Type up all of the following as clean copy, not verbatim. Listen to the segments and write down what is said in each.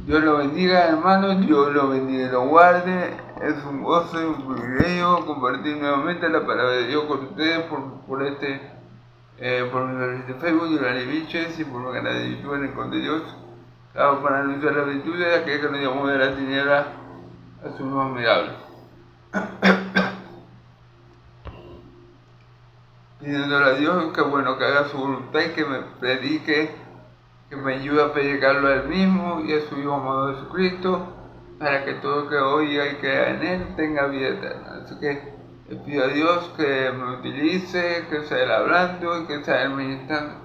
Dios lo bendiga, hermanos, Dios lo bendiga y lo guarde. Es un gozo y un privilegio compartir nuevamente la palabra de Dios con ustedes por mi canal de Facebook, Yolani Viches, y por mi canal de YouTube en el Con de Dios. Claro, para anunciar la virtud de aquel que nos llamó de la tiniebla a su luz admirable. Pidiéndole a Dios que bueno, que haga su voluntad y que me predique, que me ayude a predicarlo a él mismo y a su Hijo amado Jesucristo, para que todo el que oiga y crea en él tenga vida eterna. Así que le pido a Dios que me utilice, que sea él hablando y que sea él ministrando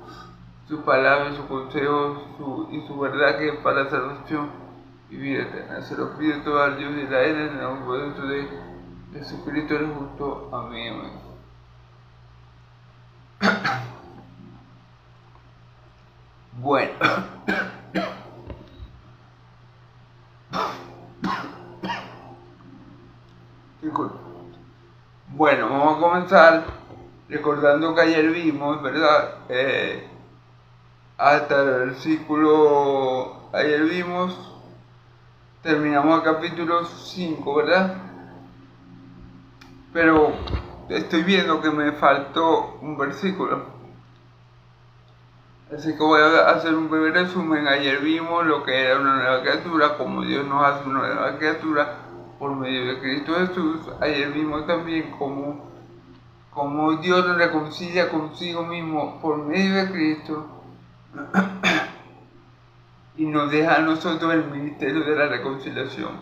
su palabra, su consejo y su verdad, que es para salvación y vida eterna. Se lo pido todo al Dios de Israel en el nombre poderoso de Jesucristo el justo. Amén, amén. Bueno, bueno, vamos a comenzar recordando que ayer vimos, ¿verdad? Hasta el versículo, ayer vimos, terminamos el capítulo 5, ¿verdad? Pero estoy viendo que me faltó un versículo. Así que voy a hacer un breve resumen. Ayer vimos lo que era una nueva criatura, como Dios nos hace una nueva criatura por medio de Cristo Jesús. Ayer vimos también cómo Dios nos reconcilia consigo mismo por medio de Cristo y nos deja a nosotros el ministerio de la reconciliación.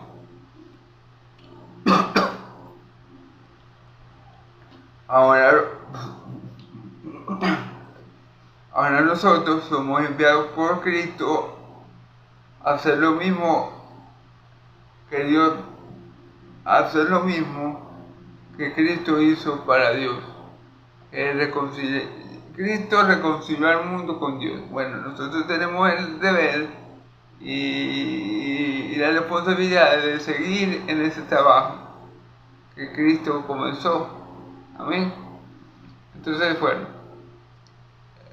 Ahora nosotros somos enviados por Cristo a hacer lo mismo que Dios, a hacer lo mismo que Cristo hizo para Dios. Cristo reconcilió al mundo con Dios. Bueno, nosotros tenemos el deber y la responsabilidad de seguir en ese trabajo que Cristo comenzó. Amén. Entonces, bueno,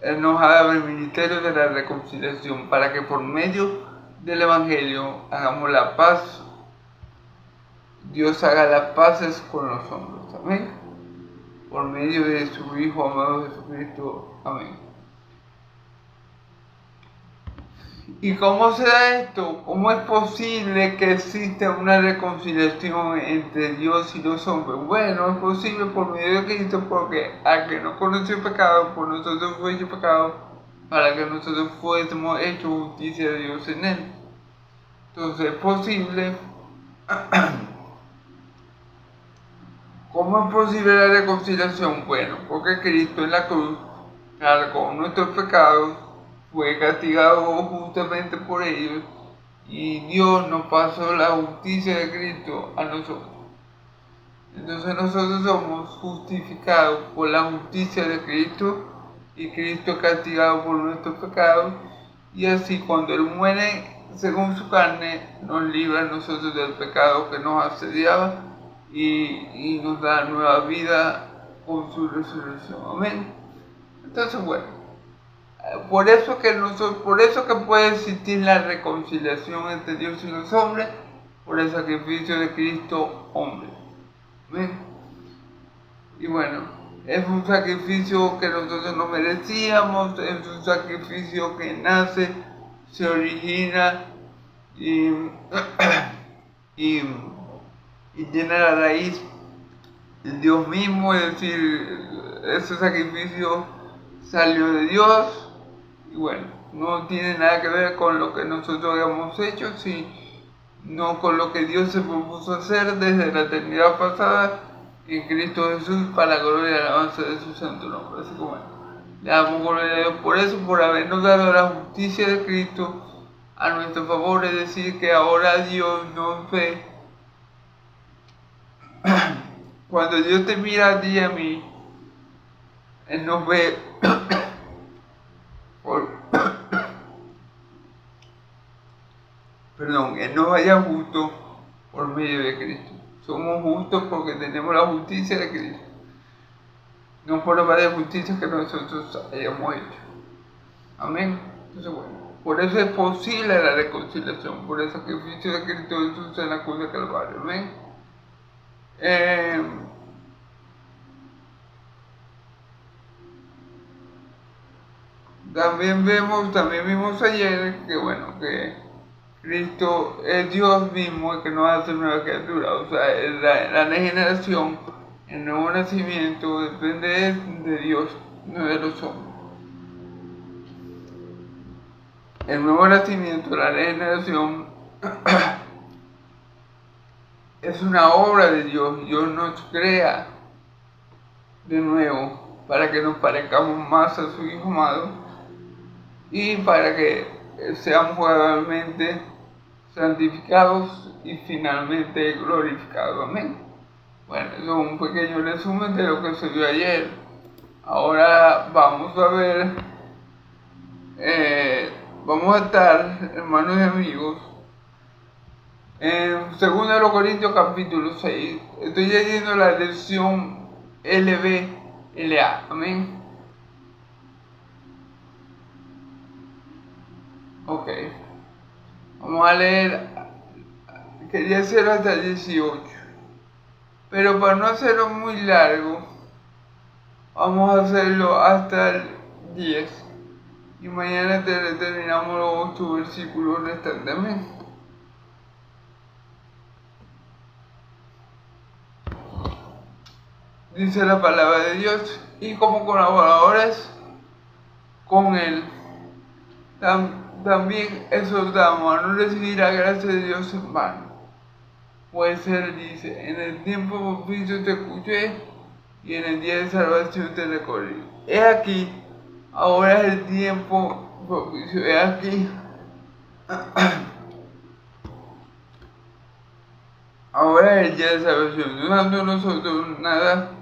Él nos ha dado el ministerio de la reconciliación para que por medio del Evangelio hagamos la paz. Dios haga las paces con los hombres. Amén. Por medio de su Hijo amado Jesucristo. Amén. ¿Y cómo se da esto? ¿Cómo es posible que exista una reconciliación entre Dios y los hombres? Bueno, es posible por medio de Cristo, porque al que no conoció pecado, por nosotros fue hecho pecado, para que nosotros fuésemos hechos justicia de Dios en él. Entonces es posible. ¿Cómo es posible la reconciliación? Bueno, porque Cristo en la cruz cargó nuestros pecados, fue castigado justamente por ellos, y Dios nos pasó la justicia de Cristo a nosotros. Entonces nosotros somos justificados por la justicia de Cristo, y Cristo es castigado por nuestros pecados, y así cuando Él muere según su carne, nos libra a nosotros del pecado que nos asediaba, y nos da nueva vida con su resurrección. Amén. Entonces, bueno, por eso que puede existir la reconciliación entre Dios y los hombres, por el sacrificio de Cristo hombre. Amén. Y bueno, es un sacrificio que nosotros no merecíamos, es un sacrificio que nace, se origina y tiene la raíz en Dios mismo. Es decir, ese sacrificio salió de Dios, y bueno, no tiene nada que ver con lo que nosotros habíamos hecho, sino con lo que Dios se propuso hacer desde la eternidad pasada en Cristo Jesús, para la gloria y alabanza de su santo nombre. Así que bueno, le damos gloria a Dios por eso, por habernos dado la justicia de Cristo a nuestro favor. Es decir, que ahora Dios nos ve. Cuando Dios te mira a ti y a mí, Él nos ve Él nos halla justo por medio de Cristo. Somos justos porque tenemos la justicia de Cristo, no por la de justicia que nosotros hayamos hecho. Amén. Entonces, bueno, Por eso es posible la reconciliación, por el sacrificio de Cristo Jesús en la cruz de Calvario. ¿Ven? También vimos ayer que bueno, que Cristo es Dios mismo y que nos hace nueva criatura. O sea, la regeneración, el nuevo nacimiento depende de Dios, no de los hombres. El nuevo nacimiento, la regeneración, es una obra de Dios. Dios nos crea de nuevo para que nos parezcamos más a su Hijo amado y para que seamos gradualmente santificados y finalmente glorificados. Amén. Bueno, eso es un pequeño resumen de lo que se vio ayer. Ahora vamos a ver, vamos a estar, hermanos y amigos, en 2 Corintios capítulo 6. Estoy leyendo la lección LBLA. Amén. Ok. Vamos a leer, quería hacerlo hasta el 18. Pero para no hacerlo muy largo, vamos a hacerlo hasta el 10. Y mañana terminamos los 8 versículos restantes. Amén. Dice la palabra de Dios, y como colaboradores con Él, también exhortamos a no recibir la gracia de Dios en vano. Pues Él dice, en el tiempo propicio te escuché, y en el día de salvación te recorrí. He aquí, ahora es el tiempo propicio, he aquí, ahora es el día de salvación, no dando nosotros nada,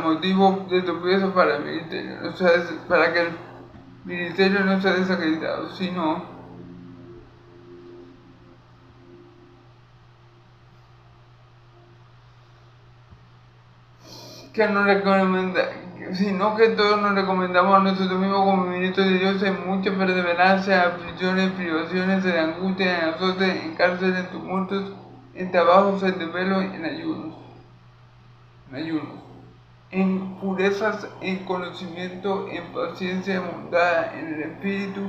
motivo de tropiezo para el ministerio, no sea, para que el ministerio no sea desacreditado, sino que sino que todos nos recomendamos a nosotros mismos como ministros de Dios en mucha perseverancia, aflicciones, privaciones, en angustia, en azotes, en cárceles, en tumultos, en trabajos, en desvelos, en ayunos, en purezas, en conocimiento, en paciencia, en bondad, en el Espíritu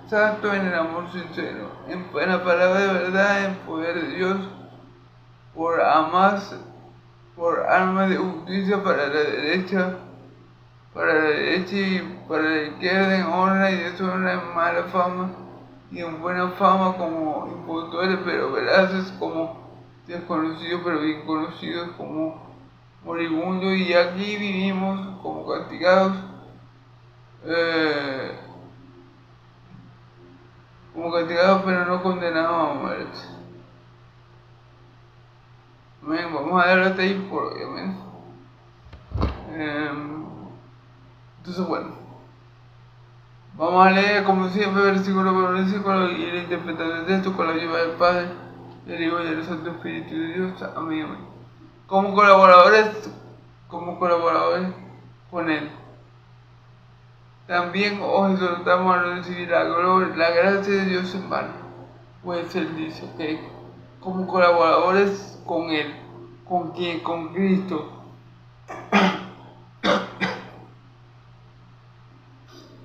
Santo, en el amor sincero, en la palabra de verdad, en poder de Dios, por armas de justicia para la derecha y para la izquierda, en honra y deshonra, en mala fama y en buena fama, como impostores pero veraces, como desconocidos pero bien conocidos, como moribundos, y aquí vivimos como castigados, pero no condenados a muerte. Amén. Vamos a darle hasta ahí por hoy. Amén. Entonces, bueno, vamos a leer como siempre versículo por versículo y la interpretación de esto con la ayuda del Padre, del Hijo y del Santo Espíritu de Dios. Amén. Amén. Como colaboradores con Él, también os exhortamos a no recibir la gracia de Dios en vano. Pues Él dice que como colaboradores con Él, ¿con quién? Con Cristo.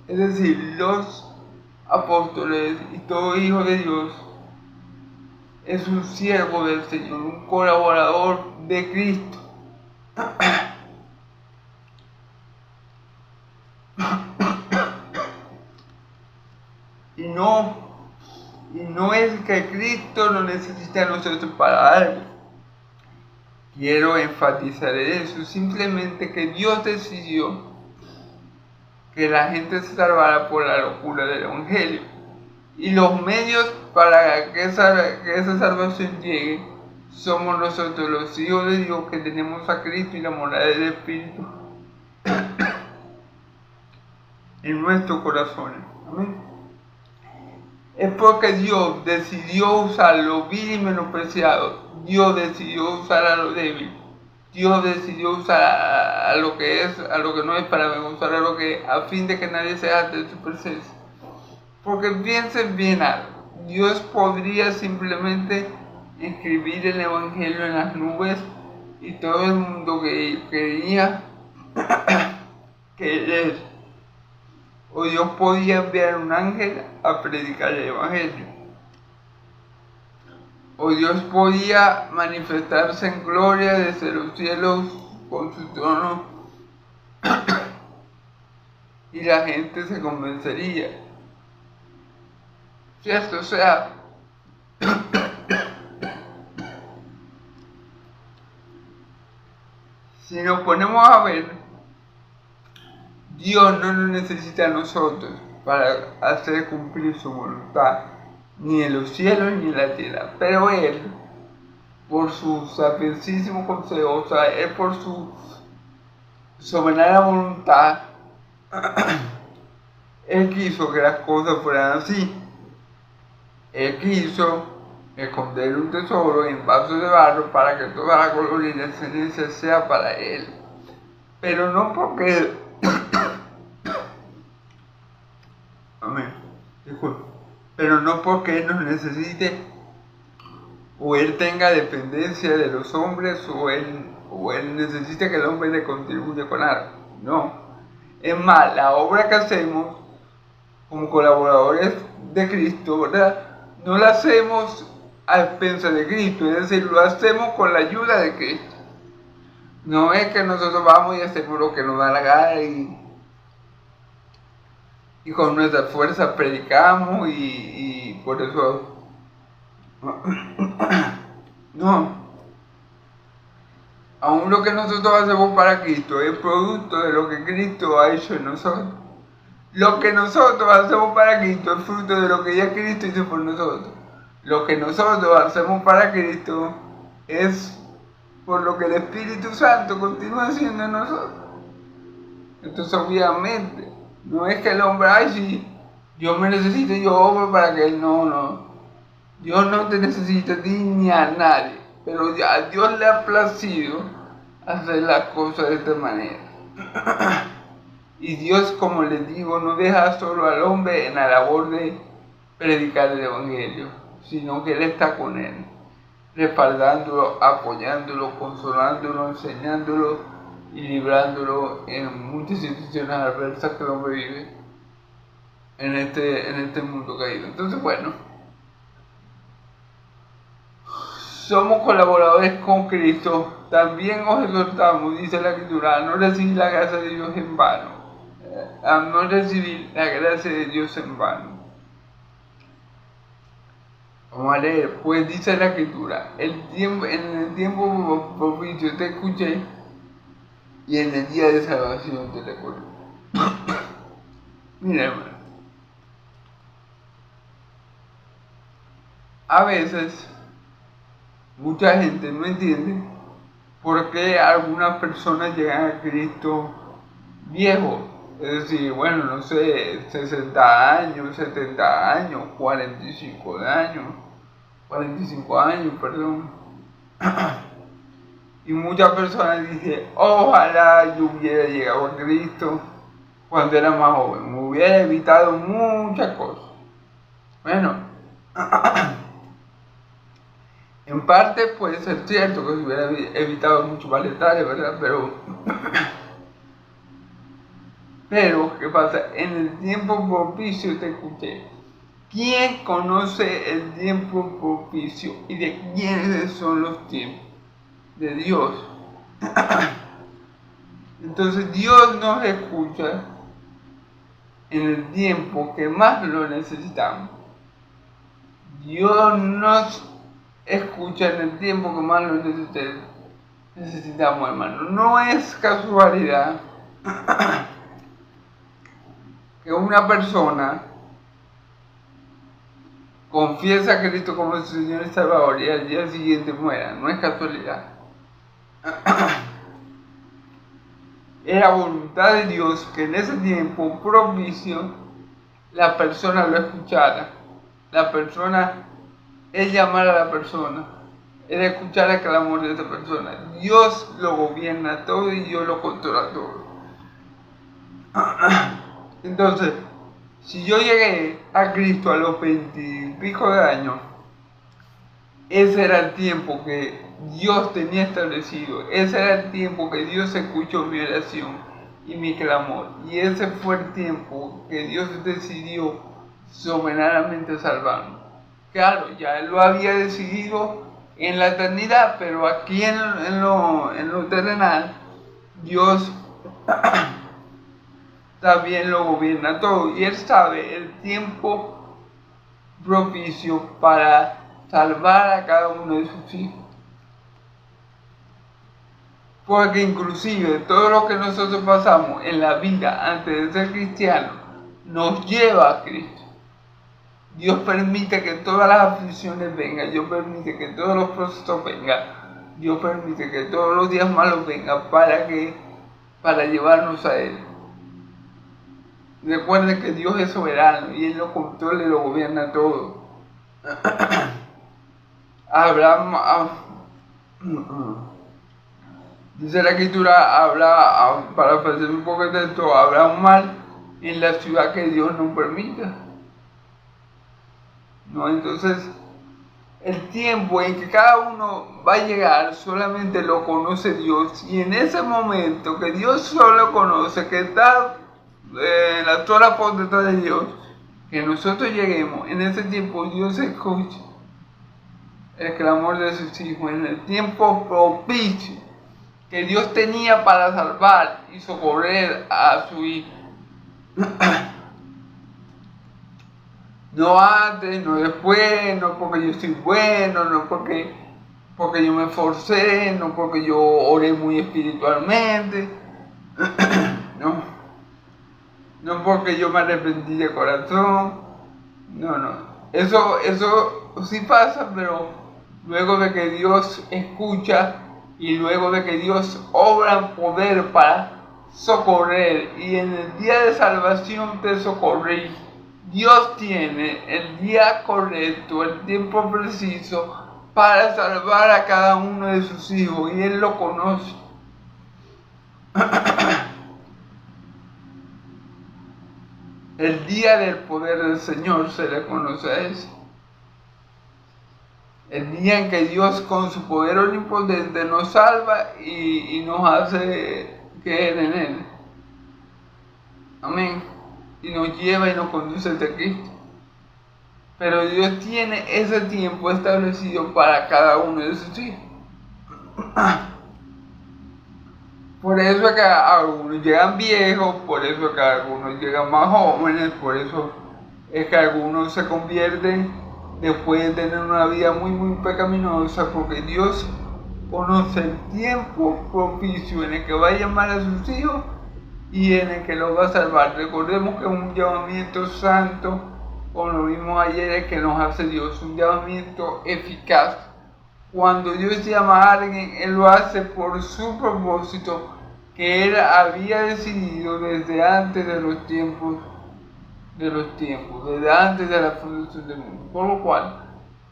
Es decir, los apóstoles y todo hijo de Dios es un siervo del Señor, un colaborador de Cristo. Y no es que Cristo nos necesite a nosotros para algo. Quiero enfatizar eso, simplemente que Dios decidió que la gente se salvara por la locura del Evangelio. Y los medios para que esa salvación llegue somos nosotros, los hijos de Dios, que tenemos a Cristo y la morada del Espíritu en nuestros corazones. Amén. Es porque Dios decidió usar lo vil y menospreciado. Dios decidió usar a lo débil. Dios decidió usar a lo que no es, para avergonzar a lo que, a fin de que nadie se jacte de su presencia. Porque piensen bien algo. Dios podría simplemente escribir el Evangelio en las nubes y todo el mundo que quería querer. O Dios podía enviar un ángel a predicar el Evangelio. O Dios podía manifestarse en gloria desde los cielos con su trono y la gente se convencería. ¿Cierto? O sea, si nos ponemos a ver, Dios no nos necesita a nosotros para hacer cumplir su voluntad, ni en los cielos ni en la tierra. Pero Él, por su sapientísimo consejo, o sea, Él por su soberana voluntad, Él quiso que las cosas fueran así. Él quiso esconder un tesoro en vasos de barro para que toda la gloria y la excelencia sea para Él. Pero no porque... Amén. Disculpe. Pero no porque Él nos necesite o Él tenga dependencia de los hombres o él necesita que el hombre le contribuya con algo. No. Es más, la obra que hacemos como colaboradores de Cristo, ¿verdad? No la hacemos a expensas de Cristo, es decir, lo hacemos con la ayuda de Cristo. No es que nosotros vamos y hacemos lo que nos da la gana y con nuestra fuerza predicamos y por eso... No. Aún lo que nosotros hacemos para Cristo es producto de lo que Cristo ha hecho en nosotros. Lo que nosotros hacemos para Cristo es fruto de lo que ya Cristo hizo por nosotros. Lo que nosotros hacemos para Cristo es por lo que el Espíritu Santo continúa haciendo en nosotros. Entonces, obviamente, no es que el hombre, ay, sí, Dios me necesita, yo obro para que Él no. Dios no te necesita a ti ni a nadie, pero a Dios le ha placido hacer las cosas de esta manera. Y Dios, como les digo, no deja solo al hombre en la labor de predicar el Evangelio, sino que Él está con él, respaldándolo, apoyándolo, consolándolo, enseñándolo y librándolo en muchas situaciones adversas que el hombre vive en este mundo caído. Entonces, bueno, somos colaboradores con Cristo. También os exhortamos, dice la Escritura, a no recibir la gracia de Dios en vano. A no recibir la gracia de Dios en vano. Vamos a leer, pues dice la Escritura, en el tiempo propicio te escuché y en el día de salvación te recordé. Mira, hermano, a veces mucha gente no entiende por qué algunas personas llegan a Cristo viejos. Es decir, bueno, no sé, 60 años, 70 años, 45 años, perdón. Y muchas personas dicen, ojalá yo hubiera llegado a Cristo cuando era más joven, me hubiera evitado muchas cosas. Bueno, en parte puede ser cierto que se hubiera evitado muchos malestares, ¿verdad? Pero, ¿qué pasa? En el tiempo propicio te escuché. ¿Quién conoce el tiempo propicio y de quiénes son los tiempos? De Dios. Entonces Dios nos escucha en el tiempo que más lo necesitamos. Dios nos escucha en el tiempo que más lo necesitamos, hermano. No es casualidad que una persona confiesa a Cristo como su Señor y Salvador y al día siguiente muera. No es casualidad. Era voluntad de Dios que en ese tiempo propicio la persona lo escuchara. La persona, Él llamara a la persona. Él escuchara el clamor de esa persona. Dios lo gobierna todo y Dios lo controla todo. Entonces, Si yo llegué a Cristo a los 20 y pico de años, ese era el tiempo que Dios tenía establecido. Ese era el tiempo que Dios escuchó mi oración y mi clamor. Y ese fue el tiempo que Dios decidió soberanamente salvarme. Claro, ya Él lo había decidido en la eternidad, pero aquí en lo terrenal, Dios también lo gobierna todo. Y Él sabe el tiempo propicio para salvar a cada uno de sus hijos. Porque inclusive todo lo que nosotros pasamos en la vida antes de ser cristianos nos lleva a Cristo. Dios permite que todas las aflicciones vengan, Dios permite que todos los procesos vengan, Dios permite que todos los días malos vengan para llevarnos a Él. Recuerden que Dios es soberano y Él lo controla y lo gobierna todo. Abraham, dice la escritura, para hacer un poco de esto, habrá un mal en la ciudad que Dios no permita. ¿No? Entonces, el tiempo en que cada uno va a llegar solamente lo conoce Dios, y en ese momento que Dios solo conoce, que está en la sola potestad de Dios, que nosotros lleguemos, en ese tiempo Dios escucha el clamor de sus hijos, en el tiempo propicio que Dios tenía para salvar y socorrer a su hijo. No antes, no después, no porque yo soy bueno, no porque yo me esforcé, no porque yo oré muy espiritualmente, no porque yo me arrepentí de corazón, no. Eso sí pasa, pero luego de que Dios escucha y luego de que Dios obra en poder para socorrer, y en el día de salvación te socorrí. Dios tiene el día correcto, el tiempo preciso para salvar a cada uno de sus hijos, y Él lo conoce. El día del poder del Señor se le conoce a eso. El día en que Dios con su poder omnipotente nos salva y nos hace creer en Él. Amén. Y nos lleva y nos conduce hacia Cristo. Pero Dios tiene ese tiempo establecido para cada uno de sus hijos. Por eso es que algunos llegan viejos, por eso es que algunos llegan más jóvenes, por eso es que algunos se convierten después de tener una vida muy pecaminosa, porque Dios conoce el tiempo propicio en el que va a llamar a sus hijos y en el que los va a salvar. Recordemos que es un llamamiento santo, como lo vimos ayer, es que nos hace Dios, un llamamiento eficaz. Cuando Dios llama a alguien, Él lo hace por su propósito que Él había decidido desde antes de los tiempos, desde antes de la fundación del mundo. Por lo cual,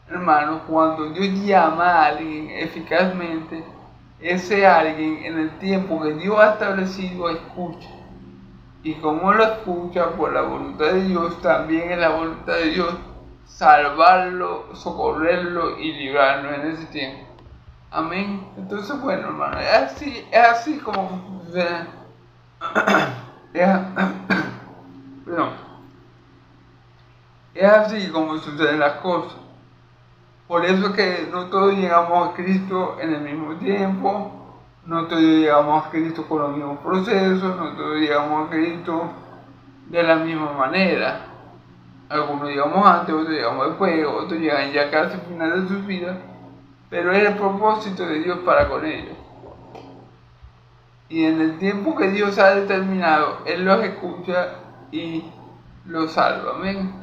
hermanos, cuando Dios llama a alguien eficazmente, ese alguien en el tiempo que Dios ha establecido escucha. Y como lo escucha por la voluntad de Dios, también es la voluntad de Dios salvarlo, socorrerlo y librarlo en ese tiempo. Amén. Entonces, bueno, hermano, es así como sucede. Es así como suceden las cosas. Por eso es que no todos llegamos a Cristo en el mismo tiempo, no todos llegamos a Cristo con los mismos procesos, no todos llegamos a Cristo de la misma manera. Algunos llegamos antes, otros llegamos después, otros llegan ya casi al final de sus vidas, pero es el propósito de Dios para con ellos. Y en el tiempo que Dios ha determinado, Él los escucha y los salva. Amén.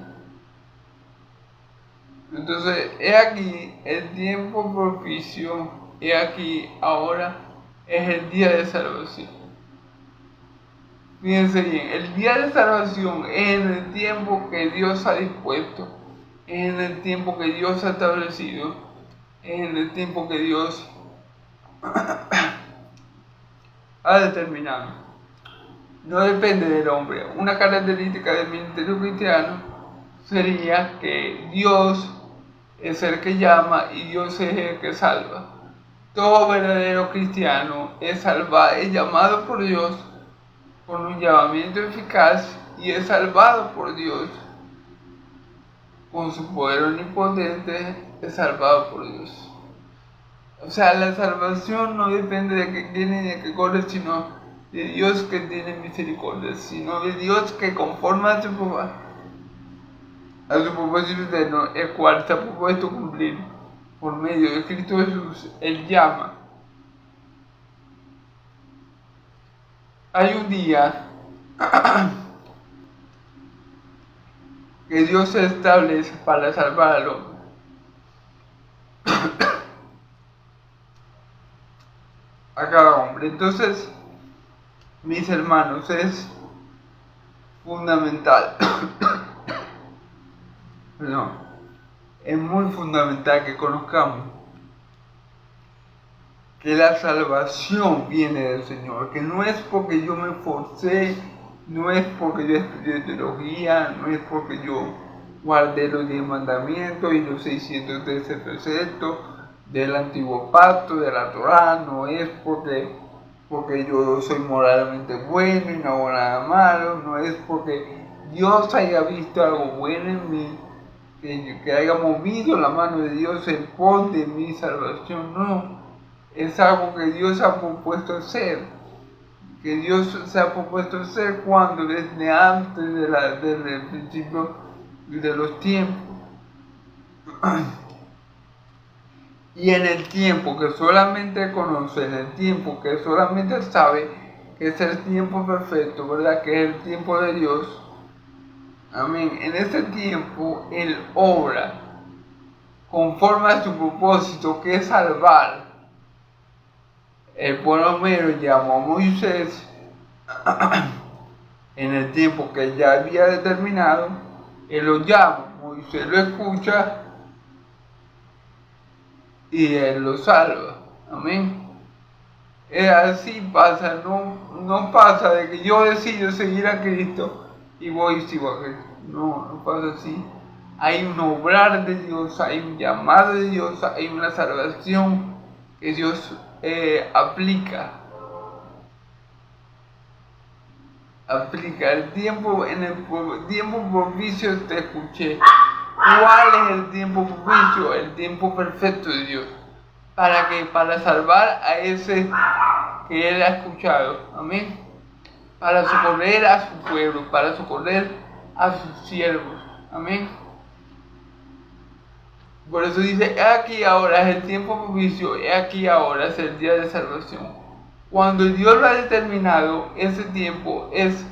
Entonces, he aquí el tiempo propicio, he aquí ahora es el día de salvación. Fíjense bien, el día de salvación es en el tiempo que Dios ha dispuesto, es en el tiempo que Dios ha establecido, es en el tiempo que Dios ha determinado. no depende del hombre. Una característica del ministerio cristiano sería que Dios es el que llama y Dios es el que salva. Todo verdadero cristiano es salvado, es llamado por Dios con un llamamiento eficaz y es salvado por Dios con su poder omnipotente, es salvado por Dios. O sea, la salvación no depende de que tiene ni de que corre, sino de Dios que tiene misericordia, sino de Dios que conforma a su propósito eterno, el cual se ha propuesto cumplir por medio de Cristo Jesús. Él llama. Hay un día que Dios se establece para salvar al hombre. A cada hombre. Entonces, mis hermanos, es fundamental. No, es muy fundamental que conozcamos que la salvación viene del Señor, que no es porque yo me esforcé, no es porque yo estudié teología, no es porque yo guardé los 10 mandamientos y los 613 preceptos del antiguo pacto, de la Torá, no es porque yo soy moralmente bueno y no hago nada malo, no es porque Dios haya visto algo bueno en mí, que haya movido la mano de Dios en pos de mi salvación, no. Es algo que Dios ha propuesto hacer, que Dios se ha propuesto hacer cuando desde antes desde el principio de los tiempos. Y en el tiempo que solamente conoce, en el tiempo que solamente sabe, que es el tiempo perfecto, ¿verdad? Que es el tiempo de Dios. Amén. En ese tiempo Él obra conforme a su propósito, que es salvar. El pueblo mero llamó a Moisés en el tiempo que ya había determinado. Él lo llama, Moisés lo escucha y Él lo salva. Amén. Así pasa, no pasa de que yo decido seguir a Cristo y voy y sigo a Cristo. No pasa así. Hay un obrar de Dios, hay un llamado de Dios, hay una salvación que Dios aplica el tiempo. En el tiempo propicio te escuché. ¿Cuál es el tiempo propicio? El tiempo perfecto de Dios. ¿Para qué? Para salvar a ese que Él ha escuchado. Amén. Para socorrer a su pueblo, para socorrer a sus siervos. Amén. Por eso dice, he aquí ahora es el tiempo propicio, he aquí ahora es el día de salvación. Cuando Dios lo ha determinado, ese tiempo es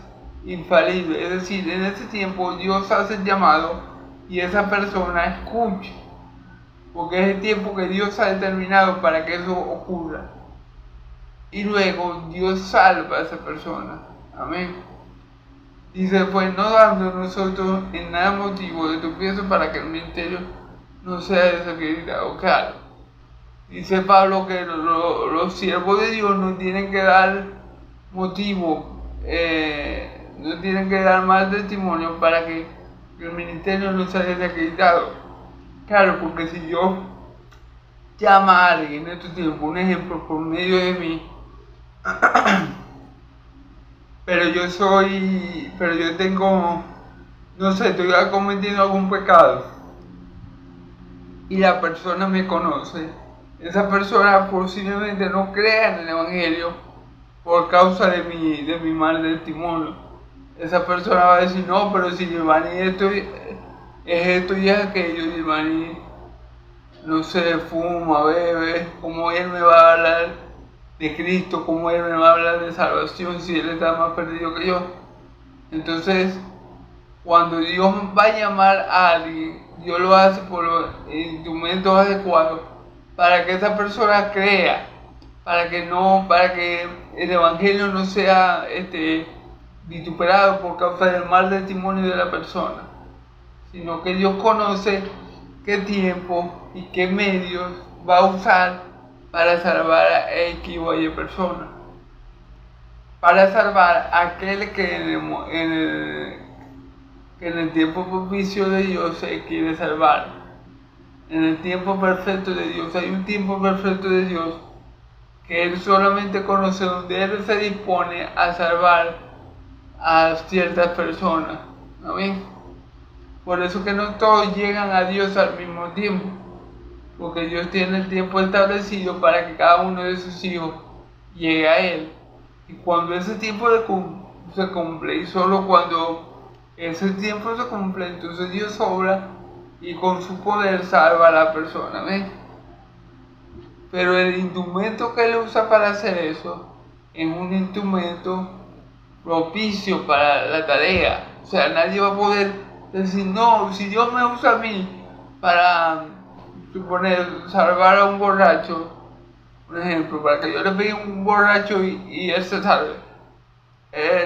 infalible. Es decir, en ese tiempo Dios hace el llamado y esa persona escucha. Porque es el tiempo que Dios ha determinado para que eso ocurra. Y luego Dios salva a esa persona. Amén. Dice, pues no dando nosotros en nada motivo de tropiezo para que el ministerio no sea desacreditado. Claro, dice Pablo que los siervos de Dios no tienen que dar motivo, no tienen que dar más testimonio para que el ministerio no sea desacreditado. Claro, porque si yo llamo a alguien en estos tiempos, un ejemplo, por medio de mí, pero yo tengo, no sé, estoy cometiendo algún pecado, y la persona me conoce, esa persona posiblemente no crea en el Evangelio por causa de mi mal testimonio. Esa persona va a decir, no, pero si Giovanni es esto y es aquello, Giovanni, no sé, fuma, bebe, ¿cómo él me va a hablar de Cristo? ¿Cómo él me va a hablar de salvación si él está más perdido que yo? Entonces, cuando Dios va a llamar a alguien, Dios lo hace por los instrumentos adecuados para que esa persona crea, para que el Evangelio no sea vituperado por causa del mal testimonio de la persona, sino que Dios conoce qué tiempo y qué medios va a usar para salvar a X o Y persona. para salvar a aquel que en el tiempo propicio de Dios se quiere salvar. En el tiempo perfecto de Dios, hay un tiempo perfecto de Dios que Él solamente conoce, donde Él se dispone a salvar a ciertas personas. ¿Amén? Por eso que no todos llegan a Dios al mismo tiempo, porque Dios tiene el tiempo establecido para que cada uno de sus hijos llegue a Él. Y cuando ese tiempo se cumple, y solo cuando ese tiempo se cumple, entonces Dios obra y con su poder salva a la persona. ¿Ven? Pero el instrumento que Él usa para hacer eso es un instrumento propicio para la tarea. O sea, nadie va a poder decir, no, si Dios me usa a mí para, suponer, salvar a un borracho, por ejemplo, para que yo le pegue a un borracho y él se salve.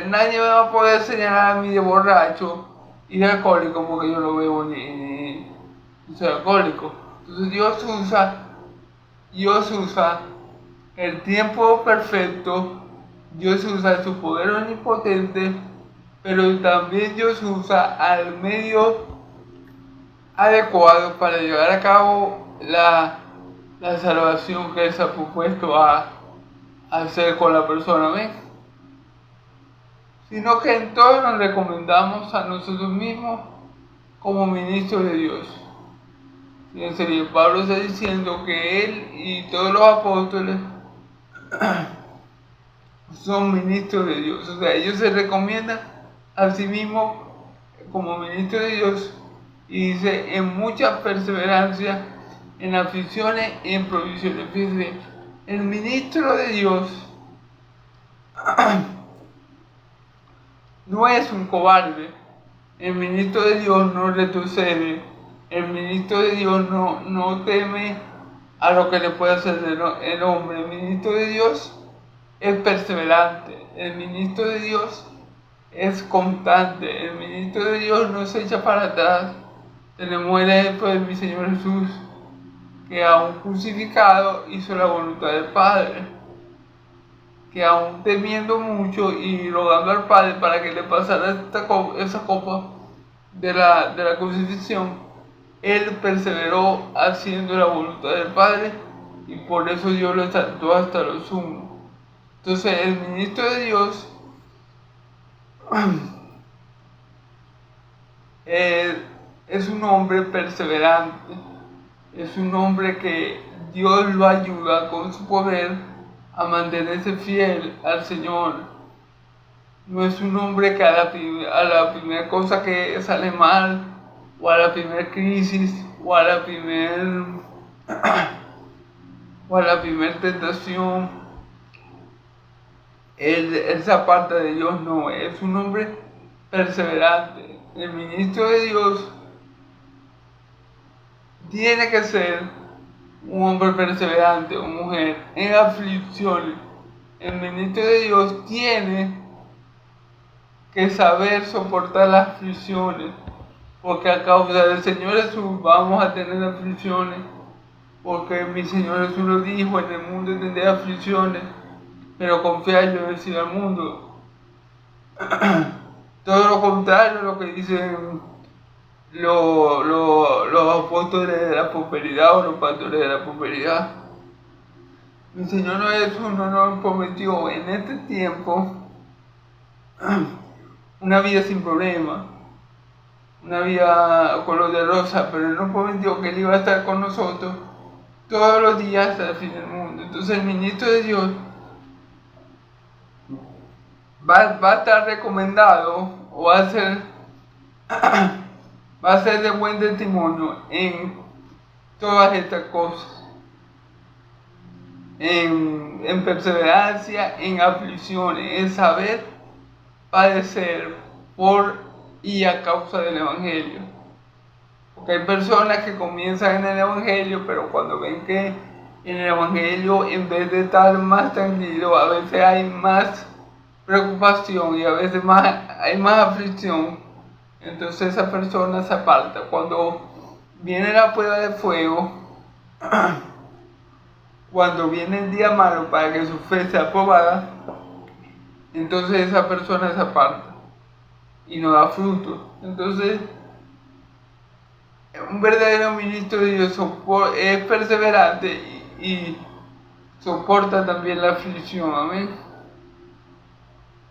Nadie me va a poder señalar a mí de borracho y de alcohólico porque yo lo veo ni soy alcohólico. Entonces Dios usa el tiempo perfecto, Dios usa su poder omnipotente, pero también Dios usa al medio adecuado para llevar a cabo la salvación que Él se ha propuesto a hacer con la persona. ¿Ven? Sino que en todo nos recomendamos a nosotros mismos como ministros de Dios. En serio, Pablo está diciendo que él y todos los apóstoles son ministros de Dios. O sea, ellos se recomiendan a sí mismos como ministros de Dios, y dice, en mucha perseverancia, en aflicciones y en provisiones. Fíjense, el ministro de Dios no es un cobarde. El ministro de Dios no retrocede. El ministro de Dios no teme a lo que le puede hacer el hombre. El ministro de Dios es perseverante. El ministro de Dios es constante. El ministro de Dios no se echa para atrás. Tenemos el ejemplo de mi Señor Jesús, que aún crucificado hizo la voluntad del Padre, que aún temiendo mucho y rogando al Padre para que le pasara esa copa de la crucifixión, Él perseveró haciendo la voluntad del Padre, y por eso Dios lo exaltó hasta lo sumo. Entonces el ministro de Dios es un hombre perseverante, es un hombre que Dios lo ayuda con su poder a mantenerse fiel al Señor. No es un hombre que a la primera cosa que sale mal, o a la primera crisis, o a la primera tentación, él se aparta de Dios. No, es un hombre perseverante. El ministro de Dios tiene que ser un hombre perseverante o mujer en aflicciones. El ministro de Dios tiene que saber soportar las aflicciones, porque a causa del Señor Jesús vamos a tener aflicciones, porque mi Señor Jesús lo dijo, en el mundo tendré aflicciones, pero confiad, yo he vencido al mundo. Todo lo contrario a lo que dicen los apóstoles de la prosperidad o los pastores de la prosperidad. Mi Señor Jesús no nos prometió en este tiempo una vida sin problemas, una vida color de rosa, pero Él nos prometió que Él iba a estar con nosotros todos los días hasta el fin del mundo. Entonces el ministro de Dios va a estar recomendado, o va a ser de buen testimonio en todas estas cosas, en perseverancia, en aflicciones, en saber padecer por y a causa del Evangelio. Porque hay personas que comienzan en el Evangelio, pero cuando ven que en el Evangelio, en vez de estar más tranquilo, a veces hay más preocupación y a veces hay más aflicción, entonces esa persona se aparta. Cuando viene la prueba de fuego, cuando viene el día malo para que su fe sea probada, entonces esa persona se aparta y no da fruto. Entonces, un verdadero ministro de Dios es perseverante y soporta también la aflicción. Amén.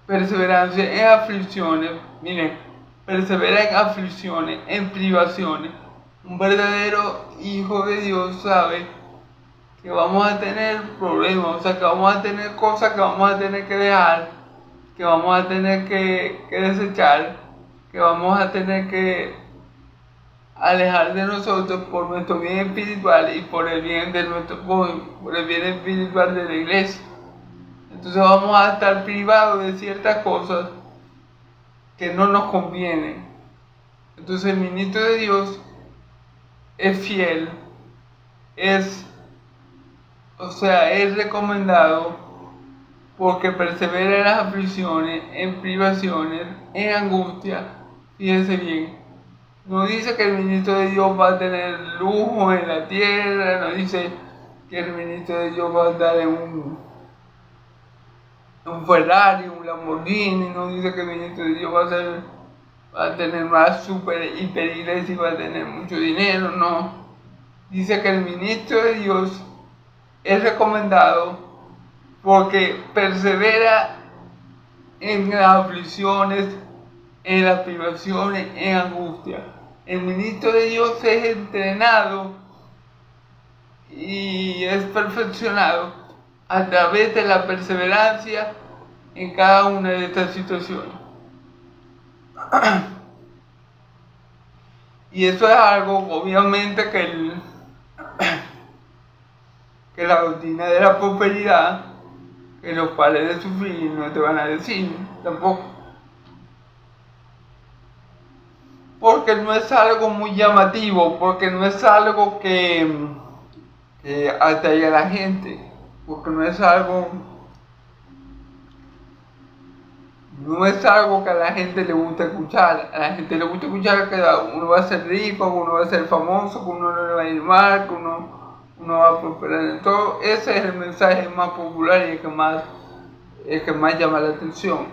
Perseverancia en aflicciones. Miren, persevera en aflicciones, en privaciones. Un verdadero hijo de Dios sabe que vamos a tener problemas, o sea, que vamos a tener cosas que vamos a tener que dejar, que vamos a tener que desechar, que vamos a tener que alejar de nosotros por nuestro bien espiritual y por el bien de por el bien espiritual de la iglesia. Entonces vamos a estar privados de ciertas cosas que no nos convienen. Entonces el ministro de Dios es fiel, es recomendado porque persevera en las aflicciones, en privaciones, en angustia. Fíjense bien, no dice que el ministro de Dios va a tener lujo en la tierra, no dice que el ministro de Dios va a andar en un Ferrari, un Lamborghini, no dice que el ministro de Dios va a tener una super hiper iglesia y va a tener mucho dinero, no. Dice que el ministro de Dios es recomendado porque persevera en las aflicciones, en las privaciones, en angustia. El ministro de Dios es entrenado y es perfeccionado a través de la perseverancia en cada una de estas situaciones. Y eso es algo, obviamente, que la doctrina de la prosperidad, que los padres de sufrir no te van a decir tampoco. Porque no es algo muy llamativo, porque no es algo que atraiga a la gente, porque no es algo que a la gente le gusta escuchar. A la gente le gusta escuchar que uno va a ser rico, que uno va a ser famoso, que uno no le va a ir mal, que uno va a prosperar en todo. Ese es el mensaje más popular y el que más llama la atención.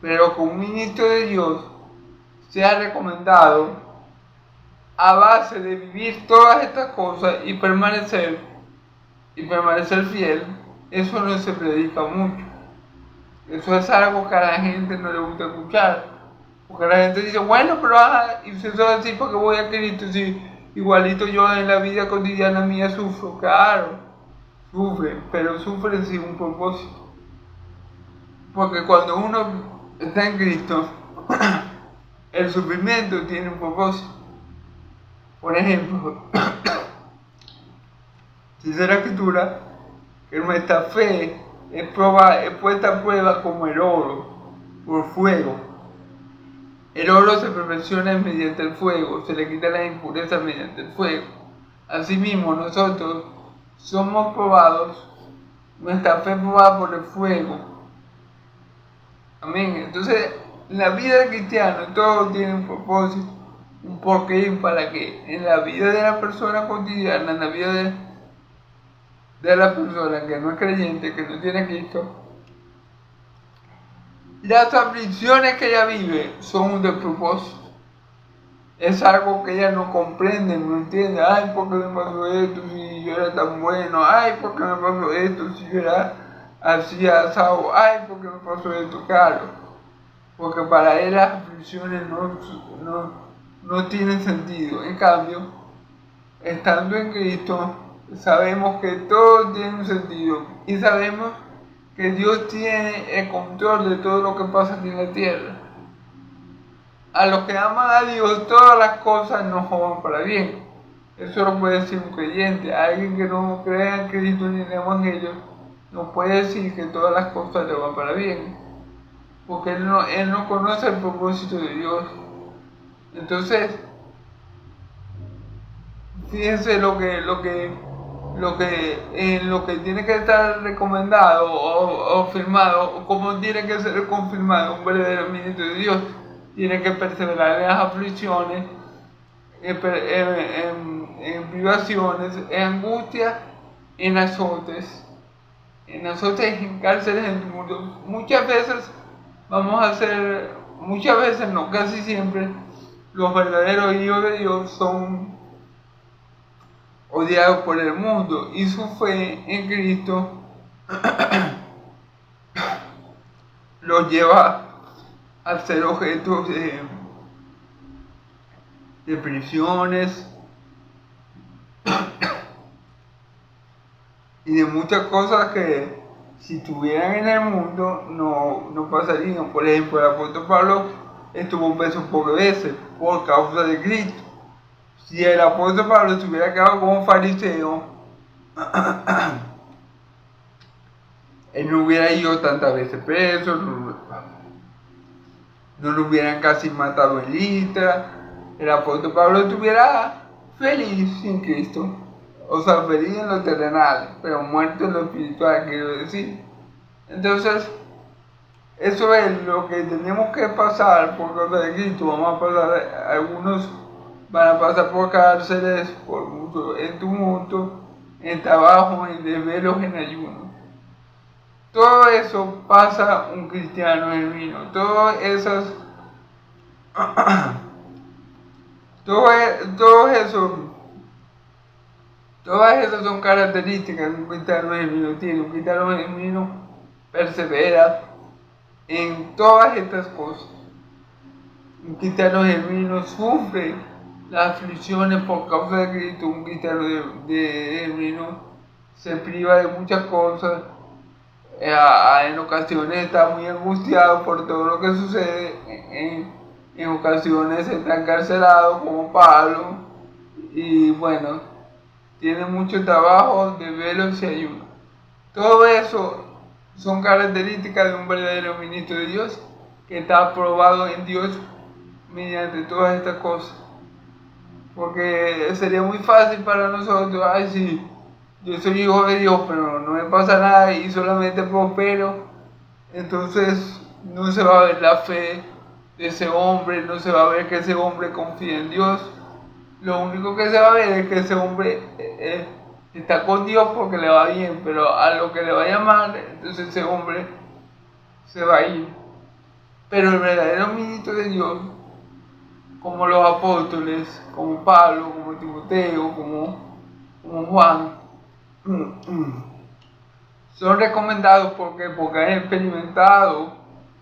Pero con un ministro de Dios se ha recomendado, a base de vivir todas estas cosas y permanecer fiel. Eso no se predica mucho. Eso es algo que a la gente no le gusta escuchar. Porque la gente dice, bueno, pero y si eso es así, porque voy a Cristo, si igualito yo en la vida cotidiana mía sufro. Claro, sufren, pero sufren sin un propósito. Porque cuando uno está en Cristo, el sufrimiento tiene un propósito. Por ejemplo, dice la Escritura que nuestra fe es puesta a prueba como el oro, por fuego. El oro se perfecciona mediante el fuego, se le quita la impureza mediante el fuego. Asimismo, nosotros somos probados, nuestra fe es probada por el fuego. Amén. Entonces, en la vida del cristiano todo tiene un propósito, un porqué y un para qué. En la vida de la persona cotidiana, en la vida de la persona que no es creyente, que no tiene Cristo, las aflicciones que ella vive son un despropósito. Es algo que ella no comprende, no entiende. Ay, ¿por qué me pasó esto si yo era tan bueno? Ay, ¿por qué me pasó esto si yo era así asado? Ay, ¿por qué me pasó esto? Claro, porque para él las aflicciones no tienen sentido. En cambio, estando en Cristo, sabemos que todo tiene un sentido y sabemos que Dios tiene el control de todo lo que pasa aquí en la tierra. A los que aman a Dios, todas las cosas nos juegan para bien. Eso lo puede decir un creyente. Alguien que no crea en Cristo ni en el Evangelio no puede decir que todas las cosas le van para bien, porque él no conoce el propósito de Dios. Entonces, fíjense lo que tiene que estar recomendado o firmado, o cómo tiene que ser confirmado un verdadero ministro de Dios. Tiene que perseverar en las aflicciones, en privaciones, en angustia, en azotes, nosotros en cárceles en tu mundo. Muchas veces no, casi siempre, los verdaderos hijos de Dios son odiados por el mundo y su fe en Cristo los lleva a ser objetos de prisiones y de muchas cosas que si estuvieran en el mundo no pasarían. Por ejemplo, el apóstol Pablo estuvo preso pocas veces por causa de Cristo. Si el apóstol Pablo se hubiera quedado como fariseo, él no hubiera ido tantas veces preso, no lo hubieran casi matado en Listra. El apóstol Pablo estuviera feliz sin Cristo. O sea, feliz en lo terrenal, pero muerto en lo espiritual, quiero decir. Entonces, eso es lo que tenemos que pasar por causa de Cristo. Vamos a pasar, algunos van a pasar por cárceles, por mucho en tumulto, en trabajo, en desvelos, en ayuno. Todo eso pasa un cristiano genuino. Todas esas son características que un cristiano genuino tiene. Un cristiano genuino persevera en todas estas cosas. Un cristiano genuino sufre las aflicciones por causa de Cristo. Un cristiano genuino se priva de muchas cosas. En ocasiones está muy angustiado por todo lo que sucede. En ocasiones está encarcelado como Pablo. Y bueno, tiene mucho trabajo, desvelos y ayuno. Todo eso son características de un verdadero ministro de Dios que está aprobado en Dios mediante todas estas cosas. Porque sería muy fácil para nosotros, sí, yo soy hijo de Dios, pero no me pasa nada y solamente prospero. Entonces no se va a ver la fe de ese hombre, no se va a ver que ese hombre confía en Dios. Lo único que se va a ver es que ese hombre está con Dios porque le va bien, pero a lo que le vaya mal, entonces ese hombre se va a ir. Pero el verdadero ministro de Dios, como los apóstoles, como Pablo, como Timoteo, como Juan, son recomendados porque han experimentado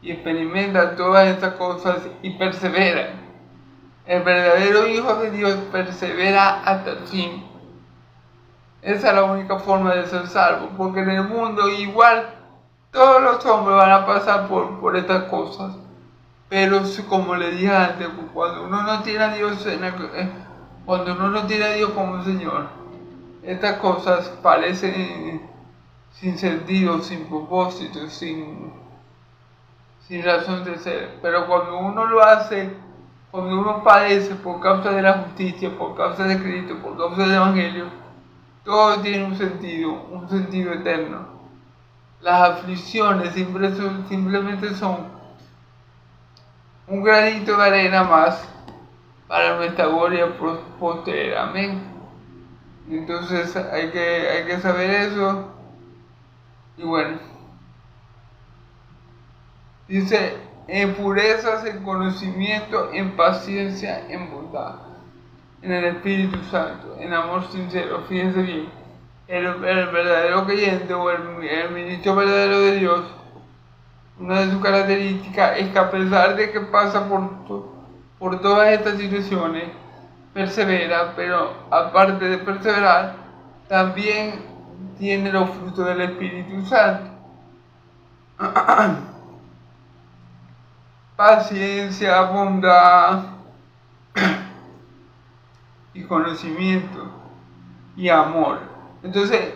y experimentan todas estas cosas y perseveran. El verdadero Hijo de Dios persevera hasta el fin. Esa es la única forma de ser salvo, porque en el mundo igual todos los hombres van a pasar por estas cosas. Pero como le dije antes, cuando uno no tiene a Dios como Señor, estas cosas parecen sin sentido, sin propósito, sin razón de ser. Pero cuando uno lo hace, cuando uno padece por causa de la justicia, por causa de Cristo, por causa del Evangelio, todo tiene un sentido eterno. Las aflicciones simplemente son un granito de arena más para nuestra gloria postrera. Amén. Entonces hay que saber eso. Y bueno, dice, en purezas, en conocimiento, en paciencia, en bondad, en el Espíritu Santo, en amor sincero. Fíjense bien, el verdadero creyente o el ministro verdadero de Dios, una de sus características es que a pesar de que pasa por todas estas situaciones, persevera, pero aparte de perseverar, también tiene los frutos del Espíritu Santo. Paciencia, bondad y conocimiento y amor. Entonces,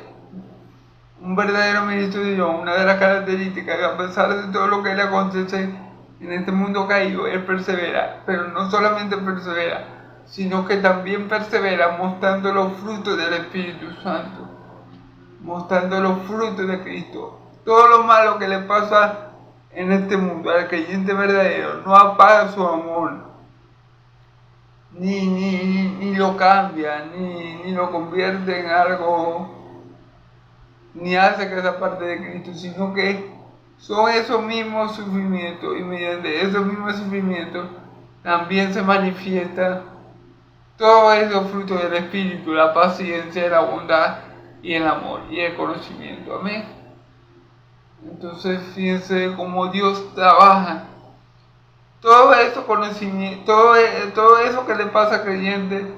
un verdadero ministro de Dios, una de las características que a pesar de todo lo que le acontece en este mundo caído, él persevera, pero no solamente persevera, sino que también persevera mostrando los frutos del Espíritu Santo, mostrando los frutos de Cristo. Todo lo malo que le pasa en este mundo al creyente verdadero no apaga su amor, ni lo cambia, ni lo convierte en algo ni hace que esa parte de Cristo, sino que son esos mismos sufrimientos, y mediante esos mismos sufrimientos también se manifiesta todos esos frutos del Espíritu, la paciencia, la bondad y el amor y el conocimiento. Amén. Entonces fíjense cómo Dios trabaja. Todo eso conocimiento, todo eso que le pasa al creyente,